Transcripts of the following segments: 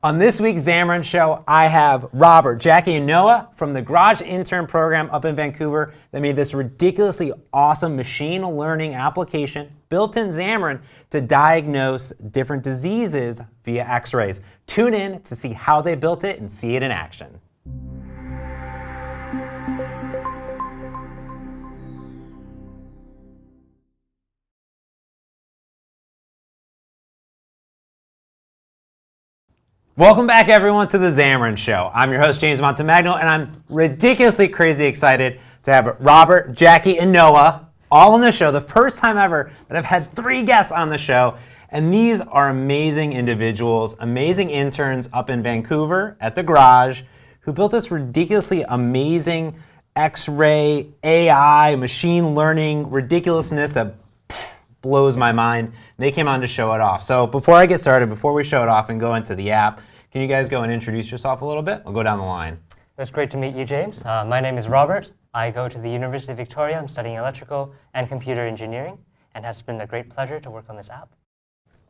On this week's Xamarin Show, I have Robert, Jackie, and Noah from the Garage Intern program up in Vancouver that made this ridiculously awesome machine learning application built in Xamarin to diagnose different diseases via X-rays. Tune in to see how they built it and see it in action. Welcome back, everyone, to the Xamarin Show. I'm your host, James Montemagno, and I'm ridiculously crazy excited to have Robert, Jackie, and Noah all on the show. The first time ever that I've had 3 guests on the show, and these are amazing individuals, amazing interns up in Vancouver at the Garage, who built this ridiculously amazing X-ray, AI, machine learning ridiculousness that blows my mind. They came on to show it off. So before I get started, before we show it off and go into the app, can you guys go and introduce yourself a little bit? I'll go down the line. It's great to meet you, James. My name is Robert. I go to the University of Victoria. I'm studying electrical and computer engineering, and it's been a great pleasure to work on this app.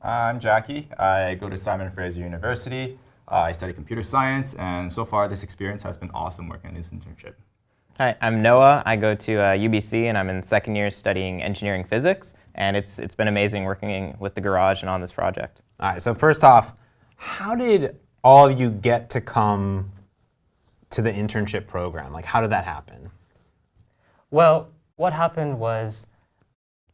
I'm Jackie. I go to Simon Fraser University. I study computer science, and so far this experience has been awesome working on this internship. Hi, I'm Noah. I go to UBC, and I'm in second year studying engineering physics, and it's been amazing working with the Garage and on this project. All right, so first off, how did all of you get to come to the internship program? Like, how did that happen? Well, what happened was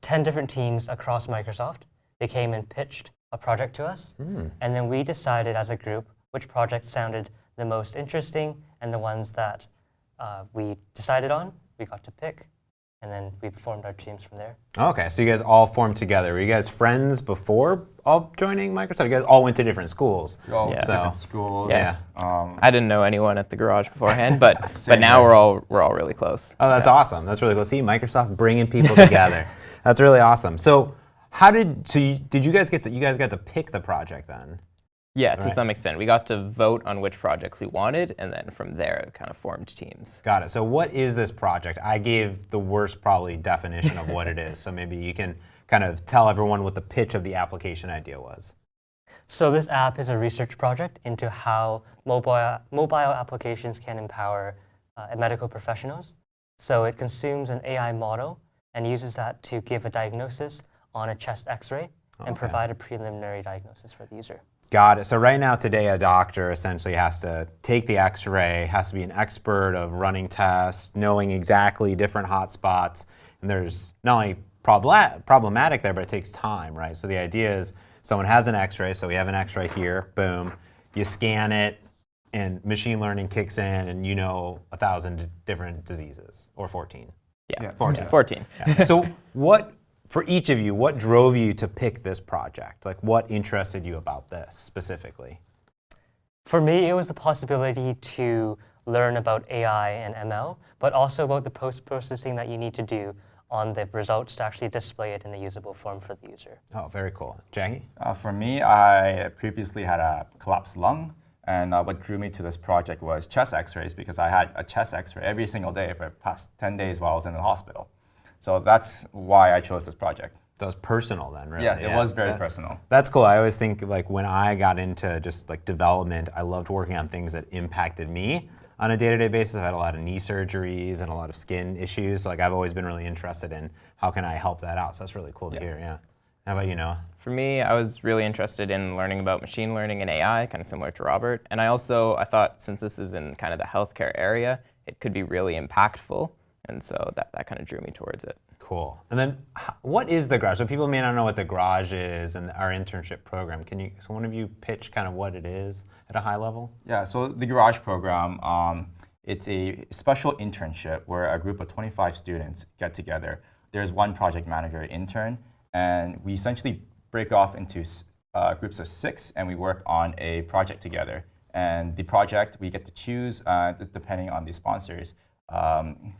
10 different teams across Microsoft. They came and pitched a project to us, and then we decided as a group which projects sounded the most interesting, and the ones that we decided on, we got to pick, and then we formed our teams from there. Okay, so you guys all formed together. Were you guys friends before all joining Microsoft? You guys all went to different schools. We all Yeah. different schools. Yeah. Um, I didn't know anyone at the Garage beforehand, but now we're all really close. Oh, that's awesome. That's really cool. See, Microsoft bringing people together. That's really awesome. So, did you guys get to pick the project then? Yeah, to Right. some extent. We got to vote on which projects we wanted, and then from there, it kind of formed teams. Got it. So, what is this project? I gave the worst probably definition of what it is. So maybe you can kind of tell everyone what the pitch of the application idea was. So this app is a research project into how mobile applications can empower medical professionals. So it consumes an AI model and uses that to give a diagnosis on a chest X-ray and Okay. provide a preliminary diagnosis for the user. Got it. So right now, today, a doctor essentially has to take the X-ray, has to be an expert of running tests, knowing exactly different hotspots, and there's not only problematic there, but it takes time, right? So the idea is someone has an X-ray, so we have an X-ray here, boom, you scan it, and machine learning kicks in, and you know 1,000 different diseases, or 14. Yeah, 14. 14. Yeah. So for each of you, what drove you to pick this project? Like, what interested you about this specifically? For me, it was the possibility to learn about AI and ML, but also about the post-processing that you need to do on the results to actually display it in a usable form for the user. Oh, very cool. Jackie? for me, I previously had a collapsed lung, and what drew me to this project was chest X-rays because I had a chest X-ray every single day for the past 10 days while I was in the hospital. So that's why I chose this project. That was personal then, really. Yeah, it was very personal. That's cool. I always think, like, when I got into just like development, I loved working on things that impacted me on a day-to-day basis. I had a lot of knee surgeries and a lot of skin issues. So, like, I've always been really interested in how can I help that out. So that's really cool to hear, yeah. How about you, Noah? For me, I was really interested in learning about machine learning and AI, kind of similar to Robert. And I thought since this is in kind of the healthcare area, it could be really impactful. And so that kind of drew me towards it. Cool. And then what is the Garage? So people may not know what the Garage is and our internship program. So one of you pitch kind of what it is at a high level? Yeah, so the Garage program, it's a special internship where a group of 25 students get together. There's one project manager intern, and we essentially break off into groups of 6, and we work on a project together. And the project, we get to choose, depending on the sponsors,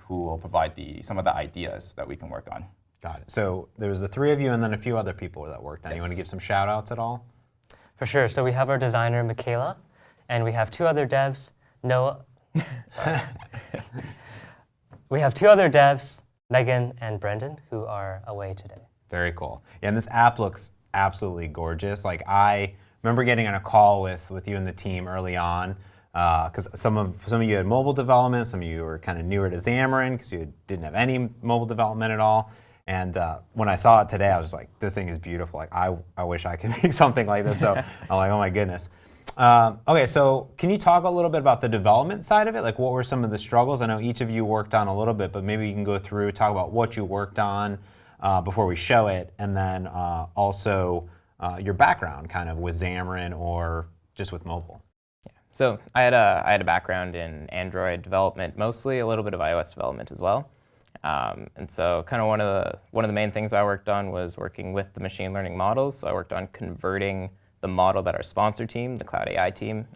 who will provide some of the ideas that we can work on. Got it. So there was the 3 of you and then a few other people that worked on it. Yes. You want to give some shout outs at all? For sure. So we have our designer, Michaela, and we have 2 other devs, Noah. Sorry. We have 2 other devs, Megan and Brendan, who are away today. Very cool. Yeah, and this app looks absolutely gorgeous. Like, I remember getting on a call with you and the team early on, because some of you had mobile development, some of you were kind of newer to Xamarin because you didn't have any mobile development at all. And when I saw it today, I was just like, this thing is beautiful. Like, I wish I could make something like this. So I'm like, oh my goodness. Okay, so can you talk a little bit about the development side of it? Like, what were some of the struggles? I know each of you worked on a little bit, but maybe you can go through, talk about what you worked on before we show it, and then also your background kind of with Xamarin or just with mobile. So I had a background in Android development, mostly a little bit of iOS development as well. And so kind of one of the main things I worked on was working with the machine learning models. So I worked on converting the model that our sponsor team, the Cloud AI team,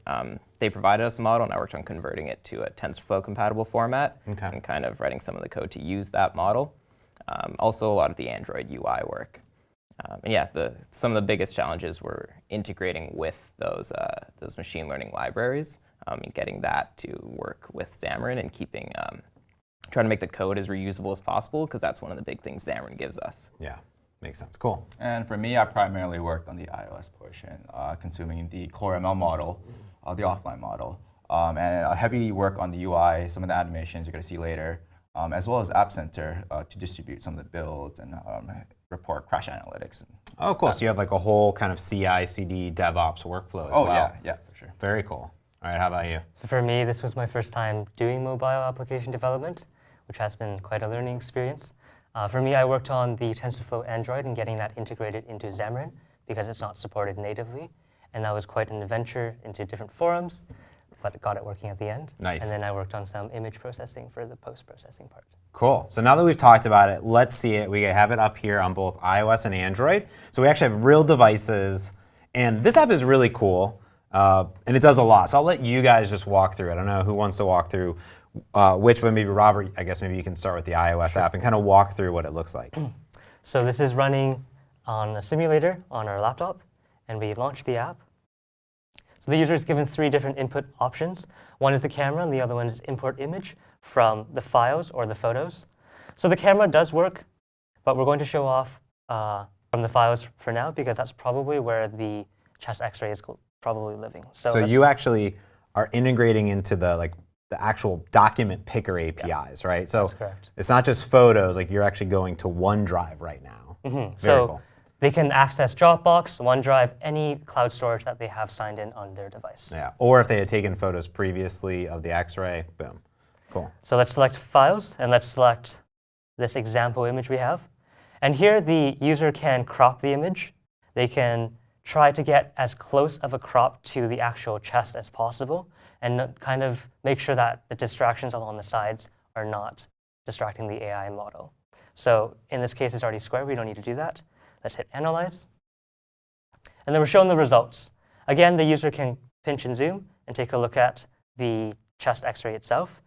they provided us a model, and I worked on converting it to a TensorFlow compatible format and kind of writing some of the code to use that model. Also a lot of the Android UI work. And yeah, some of the biggest challenges were integrating with those machine learning libraries and getting that to work with Xamarin and trying to make the code as reusable as possible, because that's one of the big things Xamarin gives us. Yeah, makes sense. Cool. And for me, I primarily worked on the iOS portion, consuming the core ML model, the offline model, and a heavy work on the UI, some of the animations you're going to see later, as well as App Center to distribute some of the builds and report crash analytics. Oh, cool. So you have like a whole kind of CI/CD DevOps workflow as well. Oh, yeah, for sure. Very cool. All right, how about you? So for me, this was my first time doing mobile application development, which has been quite a learning experience. For me, I worked on the TensorFlow Android and getting that integrated into Xamarin because it's not supported natively. And that was quite an adventure into different forums, but got it working at the end. Nice. And then I worked on some image processing for the post-processing part. Cool. So now that we've talked about it, let's see it. We have it up here on both iOS and Android. So we actually have real devices. And this app is really cool. And it does a lot. So I'll let you guys just walk through it. I don't know who wants to walk through which, but maybe Robert, I guess maybe you can start with the iOS app and kind of walk through what it looks like. So this is running on a simulator on our laptop, and we launch the app. So the user is given 3 different input options. One is the camera, and the other one is import image from the files or the photos. So the camera does work, but we're going to show off from the files for now, because that's probably where the chest X-ray is probably living. So you actually are integrating into the actual document picker APIs, right? So that's correct. It's not just photos, like you're actually going to OneDrive right now. Very so cool. They can access Dropbox, OneDrive, any cloud storage that they have signed in on their device. Yeah, or if they had taken photos previously of the X-ray, boom. Cool. So let's select files, and let's select this example image we have. And here the user can crop the image. They can try to get as close of a crop to the actual chest as possible, and kind of make sure that the distractions along the sides are not distracting the AI model. So in this case, it's already square. We don't need to do that. Let's hit Analyze. And then we're shown the results. Again, the user can pinch and zoom and take a look at the chest X-ray itself.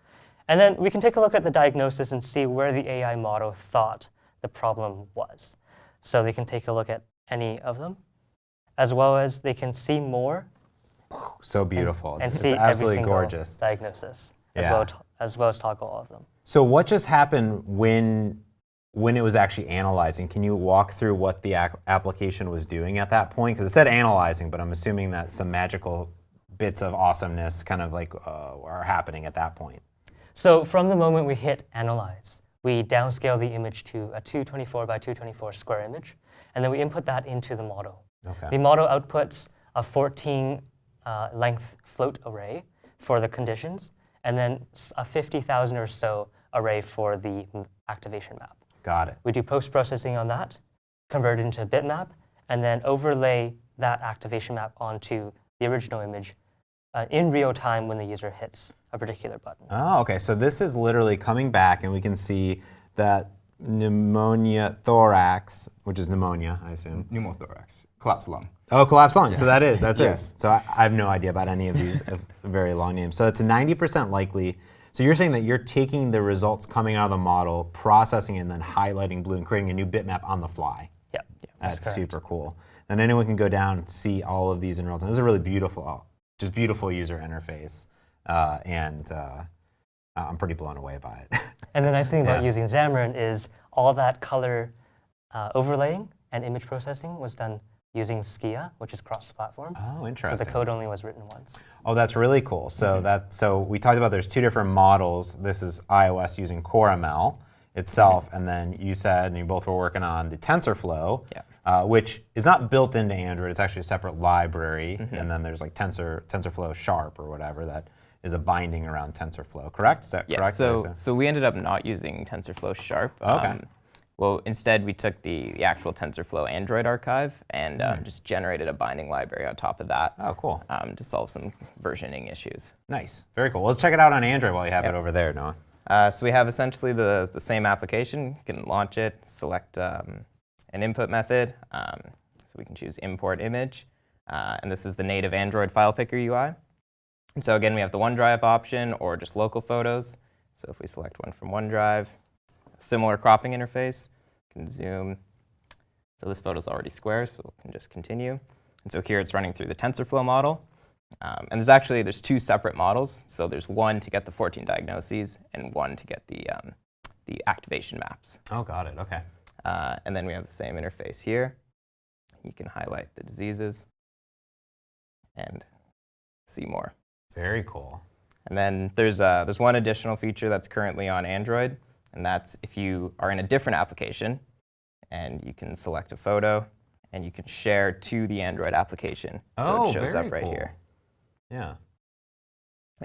And then we can take a look at the diagnosis and see where the AI model thought the problem was. So they can take a look at any of them, as well as they can see more. So beautiful. And it's see absolutely every single gorgeous. diagnosis, Yeah. as well as toggle all of them. So what just happened when it was actually analyzing? Can you walk through what the application was doing at that point? Because it said analyzing, but I'm assuming that some magical bits of awesomeness kind of are happening at that point. So from the moment we hit Analyze, we downscale the image to a 224 by 224 square image, and then we input that into the model. Okay. The model outputs a 14 length float array for the conditions, and then a 50,000 or so array for the activation map. Got it. We do post-processing on that, convert it into a bitmap, and then overlay that activation map onto the original image in real time when the user hits a particular button. Oh, okay. So this is literally coming back, and we can see that pneumonia thorax, which is pneumonia, I assume. Pneumothorax, collapsed lung. Oh, collapsed lung. Yeah. So that's Yes. it. So I have no idea about any of these very long names. So it's a 90% likely. So you're saying that you're taking the results coming out of the model, processing it, and then highlighting blue and creating a new bitmap on the fly. Yeah, That's correct. super cool. And anyone can go down and see all of these in real time. This is a really beautiful, just beautiful user interface. And I'm pretty blown away by it. And the nice thing about Yeah. using Xamarin is all that color overlaying and image processing was done using Skia, which is cross-platform. Oh, So interesting. the code only was written once. Oh, that's really cool. So so we talked about there's two different models. This is iOS using CoreML itself, and then you said, and you both were working on the TensorFlow, which is not built into Android. It's actually a separate library, and then there's like TensorFlow Sharp or whatever that is a binding around TensorFlow. Correct? Is that correct? So we ended up not using TensorFlow Sharp. Okay. Well, instead we took the actual TensorFlow Android archive and just generated a binding library on top of that. Oh, cool. To solve some versioning issues. Nice. Very cool. Well, let's check it out on Android while you have it over there, Noah. So we have essentially the same application. You can launch it, select an input method. So we can choose import image. And this is the native Android file picker UI. And so again, we have the OneDrive option or just local photos. So if we select one from OneDrive, similar cropping interface, can zoom. So this photo is already square, so we can just continue. And so here it's running through the TensorFlow model. And there's two separate models. So there's one to get the 14 diagnoses and one to get the activation maps. Oh, got it. Okay. And then we have the same interface here. You can highlight the diseases and see more. Very cool. And then there's one additional feature that's currently on Android, and that's if you are in a different application, and you can select a photo, and you can share to the Android application. So it shows very up right cool. here. Yeah.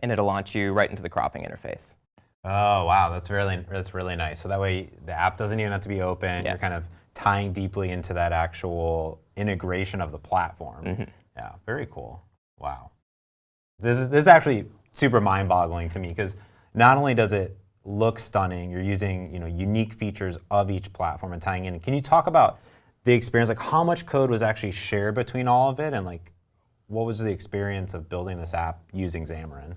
And it'll launch you right into the cropping interface. Oh, wow. That's really nice. So that way the app doesn't even have to be open. Yeah. You're kind of tying deeply into that actual integration of the platform. Yeah, very cool. Wow. This is actually super mind-boggling to me because not only does it look stunning, you're using unique features of each platform and tying in. Can you talk about the experience, like how much code was actually shared between all of it, and like what was the experience of building this app using Xamarin?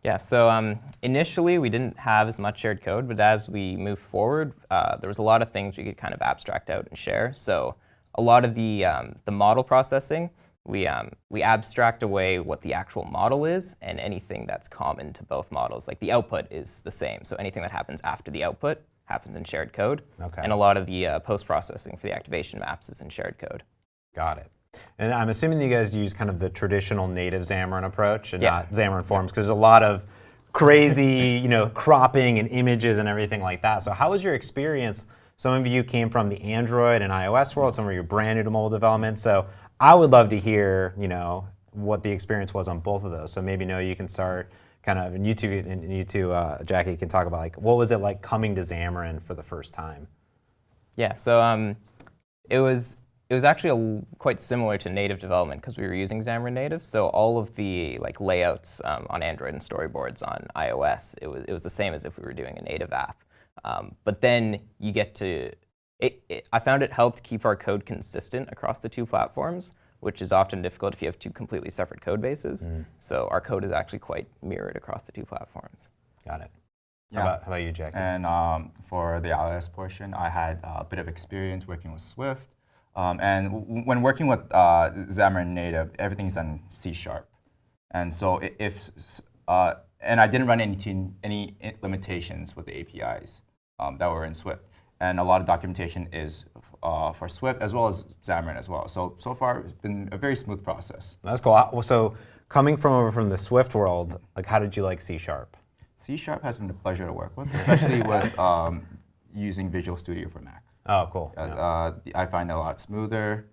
Yeah, so initially we didn't have as much shared code, but as we moved forward, there was a lot of things we could kind of abstract out and share. So a lot of the model processing, we abstract away what the actual model is and anything that's common to both models. Like the output is the same, so anything that happens after the output happens in shared code. Okay. And a lot of the post-processing for the activation maps is in shared code. Got it. And I'm assuming you guys use kind of the traditional native Xamarin approach and not Xamarin Forms, because there's a lot of crazy, cropping and images and everything like that. So how was your experience? Some of you came from the Android and iOS world, some of you are brand new to mobile development. So I would love to hear, what the experience was on both of those. So maybe, Noah, you can start kind of, and you two, Jackie, can talk about like, what was it like coming to Xamarin for the first time? Yeah, so it was actually quite similar to native development because we were using Xamarin Native. So all of the layouts on Android and storyboards on iOS, it was the same as if we were doing a native app. But then you get to, I found it helped keep our code consistent across the two platforms, which is often difficult if you have two completely separate code bases. So our code is actually quite mirrored across the two platforms. Got it. Yeah. How about you, Jackie? And for the iOS portion, I had a bit of experience working with Swift. And when working with Xamarin Native, everything's in C#. And so and I didn't run any limitations with the APIs that were in Swift. And a lot of documentation is for Swift as well as Xamarin as well. So far, it's been a very smooth process. That's cool. So coming over from the Swift world, like how did you like C#? C# has been a pleasure to work with, especially with using Visual Studio for Mac. Oh, cool. I find it a lot smoother.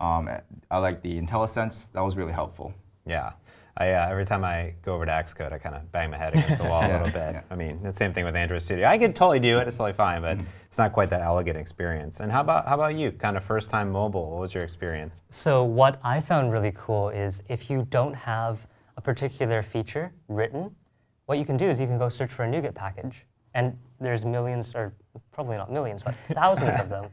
I like the IntelliSense. That was really helpful. Yeah. Every time I go over to Xcode, I kind of bang my head against the wall a little bit. Yeah. I mean, the same thing with Android Studio. I could totally do it. It's totally fine, but it's not quite that elegant experience. And how about you? Kind of first time mobile. What was your experience? So what I found really cool is if you don't have a particular feature written, what you can do is you can go search for a NuGet package. And there's millions, or probably not millions, but thousands of them.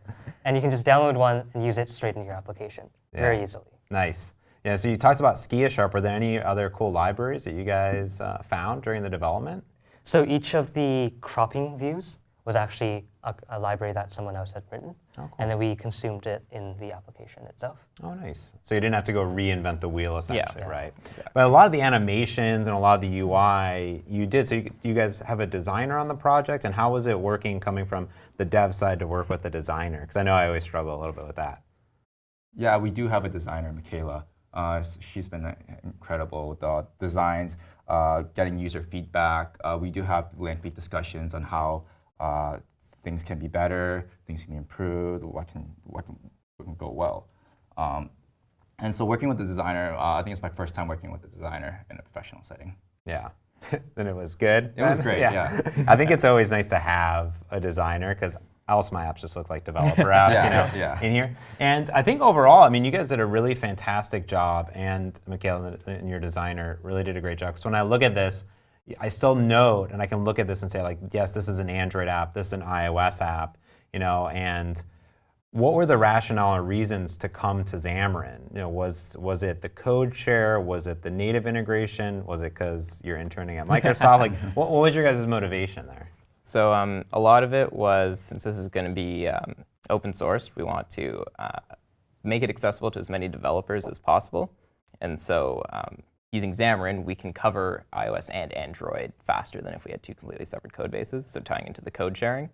And you can just download one and use it straight into your application very easily. Nice. Yeah, so you talked about Skia. Were there any other cool libraries that you guys found during the development? So each of the cropping views was actually a library that someone else had written. Oh, cool. And then we consumed it in the application itself. Oh, nice. So you didn't have to go reinvent the wheel, essentially, right? Yeah. But a lot of the animations and a lot of the UI you did. So you guys have a designer on the project, and how was it working coming from the dev side to work with the designer? Because I know I always struggle a little bit with that. Yeah, we do have a designer, Michaela. She's been incredible with the designs, getting user feedback. We do have lengthy discussions on how things can be better, things can be improved, what can go well. And so working with the designer, I think it's my first time working with a designer in a professional setting. Yeah. Then it was good. It was great, yeah. I think it's always nice to have a designer because else my apps just look like developer apps, in here. And I think overall, I mean, you guys did a really fantastic job, and Michaela and your designer really did a great job. Because when I look at this, I still note, and I can look at this and say, like, yes, this is an Android app, this is an iOS app, and what were the rationale and reasons to come to Xamarin? Was it the code share? Was it the native integration? Was it because you're interning at Microsoft? Like, what was your guys' motivation there? So a lot of it was, since this is going to be open source, we want to make it accessible to as many developers as possible. And so using Xamarin, we can cover iOS and Android faster than if we had two completely separate code bases, so tying into the code sharing.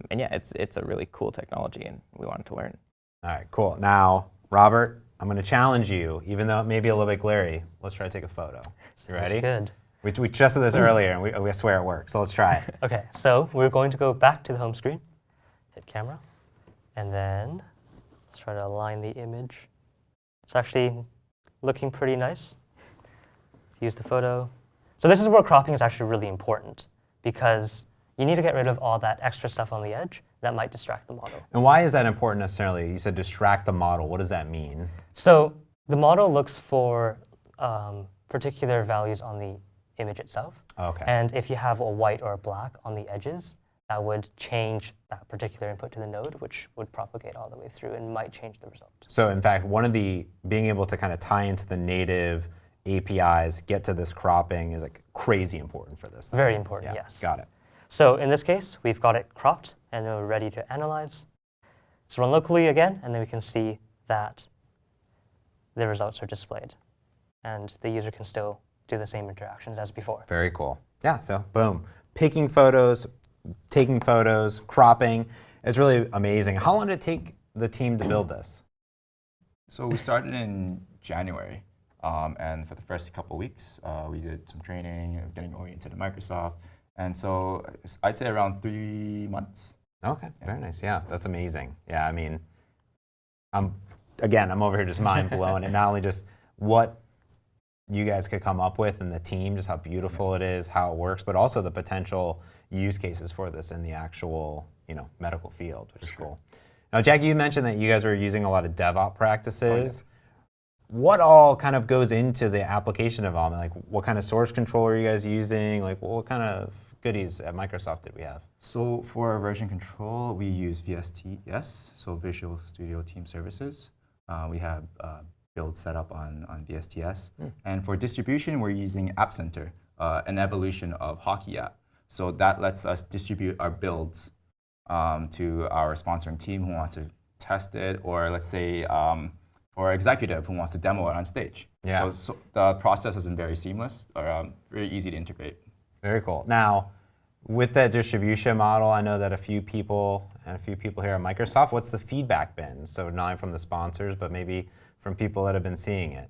And yeah, it's a really cool technology, and we wanted to learn. All right, cool. Now, Robert, I'm going to challenge you, even though it may be a little bit glary. Let's try to take a photo. You ready? Good. We tested this earlier, and we swear it works. So let's try it. Okay, so we're going to go back to the home screen, hit camera, and then let's try to align the image. It's actually looking pretty nice. Let's use the photo. So this is where cropping is actually really important, because you need to get rid of all that extra stuff on the edge that might distract the model. And why is that important necessarily? You said distract the model. What does that mean? So the model looks for particular values on the image itself. Okay. And if you have a white or a black on the edges, that would change that particular input to the node, which would propagate all the way through and might change the result. So in fact, being able to kind of tie into the native APIs, get to this cropping is like crazy important for this. Very important, yes. Got it. So in this case, we've got it cropped, and then we're ready to analyze. So run locally again, and then we can see that the results are displayed. And the user can still do the same interactions as before. Very cool. Yeah, so boom. Picking photos, taking photos, cropping. It's really amazing. How long did it take the team to build this? So we started in January, and for the first couple of weeks, we did some training, getting oriented to Microsoft. And so I'd say around 3 months. Okay, very nice. Yeah, that's amazing. Yeah, I mean, I'm over here just mind blown, and not only just what you guys could come up with and the team, just how beautiful it is, how it works, but also the potential use cases for this in the actual, medical field, which is cool. Now, Jackie, you mentioned that you guys were using a lot of DevOps practices. What all kind of goes into the application development? Like, what kind of source control are you guys using? Like, what kind of goodies at Microsoft did we have? So for our version control, we use VSTS, so Visual Studio Team Services. We have build set up on VSTS. And for distribution, we're using App Center, an evolution of Hockey app. So that lets us distribute our builds to our sponsoring team who wants to test it, or let's say, or executive who wants to demo it on stage. Yeah. So the process has been very seamless, or very easy to integrate. Very cool. Now, with that distribution model, I know that a few people here at Microsoft, what's the feedback been? So not only from the sponsors, but maybe from people that have been seeing it.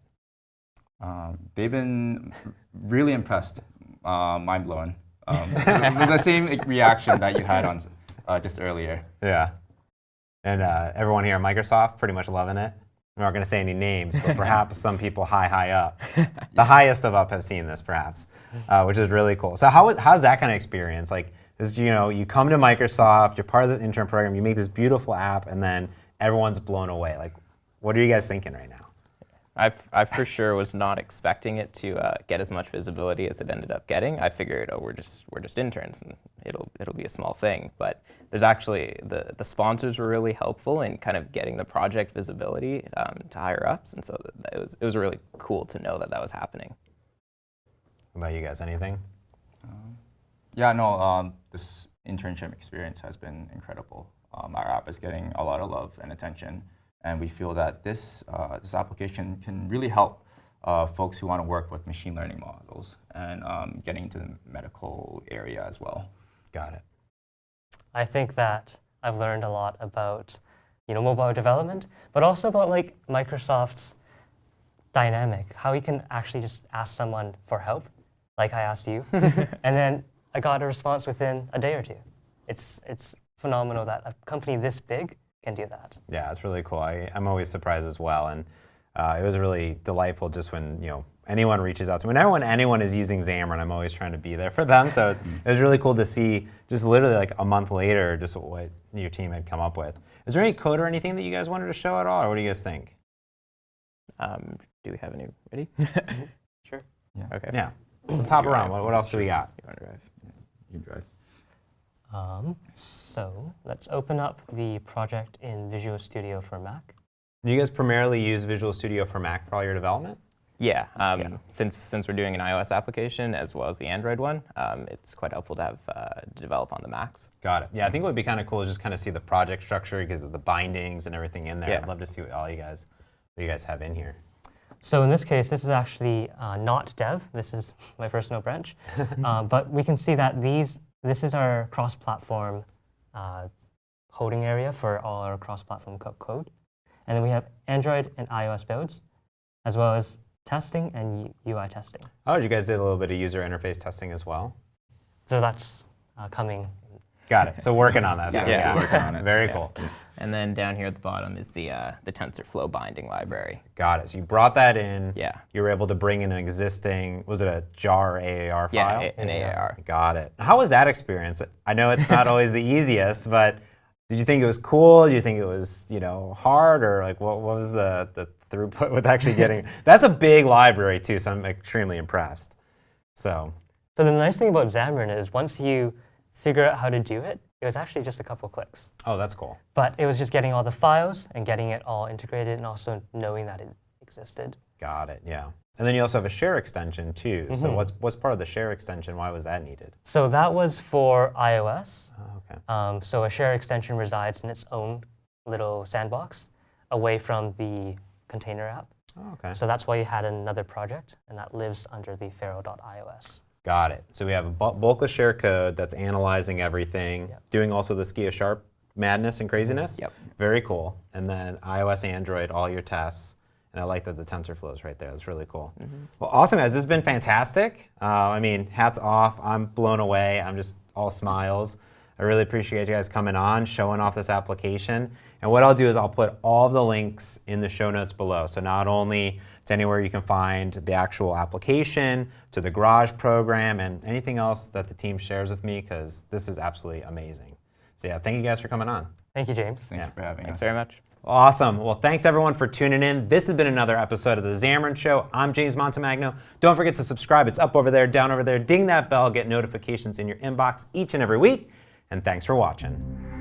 They've been really impressed, mind blown, with the same reaction that you had on just earlier. Yeah. And everyone here at Microsoft pretty much loving it. I'm not going to say any names, but perhaps some people high up. The highest of up have seen this, perhaps, which is really cool. So how's that kind of experience? Like, this, you come to Microsoft, you're part of this intern program, you make this beautiful app, and then everyone's blown away. Like, what are you guys thinking right now? I for sure was not expecting it to get as much visibility as it ended up getting. I figured, we're just interns and it'll be a small thing. But there's actually the sponsors were really helpful in kind of getting the project visibility to higher ups, and so it was really cool to know that was happening. What about you guys? Anything? Yeah, no. This internship experience has been incredible. Our app is getting a lot of love and attention. And we feel that this application can really help folks who want to work with machine learning models and getting into the medical area as well. Got it. I think that I've learned a lot about mobile development, but also about like Microsoft's dynamic, how you can actually just ask someone for help, like I asked you, and then I got a response within a day or two. It's phenomenal that a company this big can do that. Yeah, it's really cool. I'm always surprised as well, and it was really delightful just when anyone reaches out to me. Whenever anyone is using Xamarin, I'm always trying to be there for them. So it was really cool to see just literally like a month later just what your team had come up with. Is there any code or anything that you guys wanted to show at all, or what do you guys think? Do we have any ready? Sure. Yeah. Okay. Yeah. Let's hop around. What else do we got? You want to drive? Yeah, you drive. So let's open up the project in Visual Studio for Mac. Do you guys primarily use Visual Studio for Mac for all your development? Yeah. Since we're doing an iOS application as well as the Android one, it's quite helpful to have develop on the Macs. Got it. Yeah, I think what would be kind of cool is just kind of see the project structure because of the bindings and everything in there. Yeah. I'd love to see what you guys have in here. So in this case, this is actually not dev. This is my personal branch. But we can see that this is our cross-platform holding area for all our cross-platform code. And then we have Android and iOS builds, as well as testing and UI testing. Oh, you guys did a little bit of user interface testing as well? So that's coming. Got it. So working on that. Yeah, stuff. still working on it. Very cool. And then down here at the bottom is the TensorFlow binding library. Got it. So you brought that in. Yeah. You were able to bring in an existing, was it a jar or AAR file? Yeah, an AAR. Got it. How was that experience? I know it's not always the easiest, but did you think it was cool? Did you think it was, hard, or like what was the throughput with actually getting? That's a big library too, so I'm extremely impressed. So the nice thing about Xamarin is once you figure out how to do it, it was actually just a couple clicks. Oh, that's cool. But it was just getting all the files and getting it all integrated and also knowing that it existed. Got it. Yeah. And then you also have a share extension too. So what's part of the share extension? Why was that needed? So that was for iOS. Oh, okay. So a share extension resides in its own little sandbox away from the container app. Oh, okay. So that's why you had another project, and that lives under the Pharaoh.ios. Got it. So we have a bulk of share code that's analyzing everything, doing also the Skia Sharp madness and craziness. Yep. Very cool. And then iOS, Android, all your tests. And I like that the TensorFlow is right there. That's really cool. Well, awesome, guys. This has been fantastic. Hats off. I'm blown away. I'm just all smiles. I really appreciate you guys coming on, showing off this application. And what I'll do is I'll put all of the links in the show notes below. So not only to anywhere you can find the actual application, to the Garage program, and anything else that the team shares with me, because this is absolutely amazing. So yeah, thank you guys for coming on. Thank you, James. Thanks for having us. Thanks very much. Awesome. Well, thanks everyone for tuning in. This has been another episode of The Xamarin Show. I'm James Montemagno. Don't forget to subscribe. It's up over there, down over there. Ding that bell, get notifications in your inbox each and every week. And thanks for watching.